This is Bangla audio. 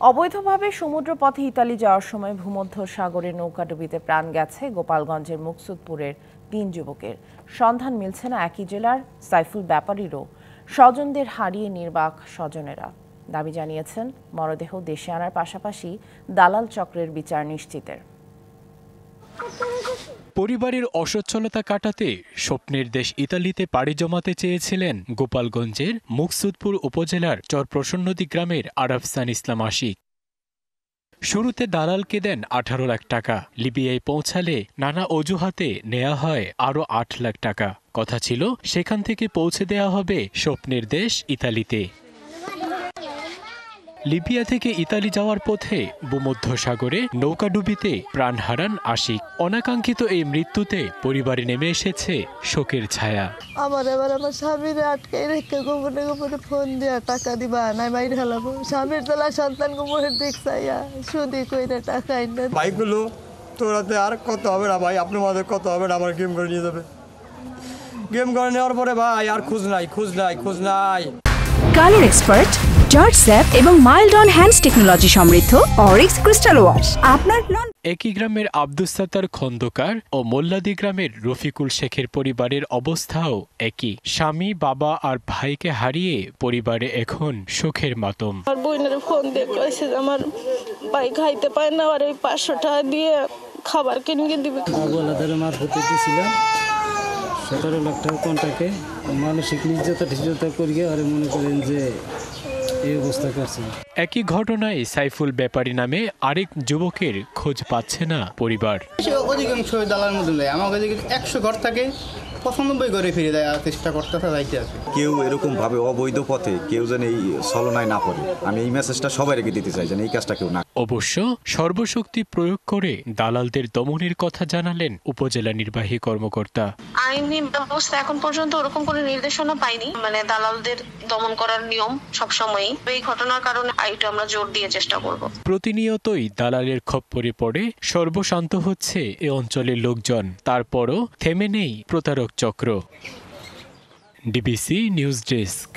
অবৈধভাবে সমুদ্রপথে ইতালি যাওয়ার সময় ভূমধ্য সাগরে নৌকাডুবিতে প্রাণ গেছে গোপালগঞ্জের মুকসুদপুরের ৩ যুবকের। সন্ধান মিলছে না একই জেলার সাইফুল ব্যাপারীরও। স্বজনদের হারিয়ে নির্বাক স্বজনেরা। দাবি জানিয়েছেন মরদেহ দেশে আনার পাশাপাশি দালাল চক্রের বিচার নিশ্চিতের। পরিবারের অসচ্ছলতা কাটাতে স্বপ্নের দেশ ইতালিতে পাড়ি জমাতে চেয়েছিলেন গোপালগঞ্জের মুকসুদপুর উপজেলার চরপ্রসন্নদী গ্রামের আরাফসান ইসলাম আশিক। শুরুতে দালালকে দেন ১৮ লাখ টাকা। লিবিয়ায় পৌঁছালে নানা অজুহাতে নেওয়া হয় আরও ৮ লাখ টাকা। কথা ছিল সেখান থেকে পৌঁছে দেওয়া হবে স্বপ্নের দেশ ইতালিতে। লিবিয়া থেকে ইতালি যাওয়ার পথে ভূমধ্যসাগরে নৌকাডুবিতে প্রাণ হারান আশিক। অনাকাঙ্ক্ষিত এই মৃত্যুতে পরিবারে নেমে এসেছে শোকের ছায়া। আমার স্বামীর আটকে রেখে গোপনে গোপনে ফোন দিয়া টাকা দিবা নাই বাইরে হেলাবো। স্বামীর তোলা সন্তান গোপনের দিক চাইয়া সুদি কইরা টাকা আইনা ভাইগুলো তোরাতে আর কত হবে না ভাই, আপনার মাঝে কত হবে না, আমার গেম করে নিয়ে যাবে। গেম করে নেওয়ার পরে ভাই আর খোঁজ নাই। কালার এক্সপার্ট, জর্জ স্যাপ এবং মাইল্ড অন হ্যান্ডস টেকনোলজি সমৃদ্ধ অরিক্স ক্রিস্টাল ওয়াশ। আপনার একই গ্রামের আব্দুস সাত্তার খন্দকার ও মোল্লাদি গ্রামের রফিকুল শেখের পরিবারের অবস্থাও একই। স্বামী, বাবা আর ভাইকে হারিয়ে পরিবারে এখন শোকের মাতম। আমার বোনের ফোন দিয়ে কইছে আমার ভাই খাইতে পায় না, আর ওই ৫০০ টাকা দিয়ে খাবার কিনে দিবে। আবুলাদের মারফতে দিয়েছিলাম ১৭ লাখ টাকা কন্টাকে মানসিক নির্যাতন করিয়ে আর মনে করেন যে এই অবস্থা করছে। একই ঘটনায় সাইফুল ব্যাপারী নামে আরেক যুবকের খোঁজ পাচ্ছে না পরিবার। অধিকাংশ দালার মধ্যে দেয় আমার কাছে ১০০ ঘর থাকে ৯৫ ঘরে ফিরে দেয়, চেষ্টা করতেছে যাইতে আছে। কেউ এরকম ভাবে অবৈধ পথে কেউ যেন এই ছলনায় না পড়ে, আমি এই মেসেজটা সবাই রেখে দিতে চাই যেন এই কাজটা কেউ না। অবশ্য সর্বশক্তি প্রয়োগ করে দালালদের দমনের কথা জানালেন উপজেলা নির্বাহী কর্মকর্তা। আইনি ব্যবস্থা এখন পর্যন্ত ওরকম কোনো নির্দেশনা পাইনি, দালালদের দমন করার নিয়ম সবসময়ই। এই ঘটনার কারণে আইটা আমরা জোর দিয়ে চেষ্টা করব। প্রতিনিয়তই দালালের খপ্পরে পড়ে সর্বশান্ত হচ্ছে এ অঞ্চলের লোকজন, তারপরও থেমে নেই প্রতারক চক্র। DBC news desk.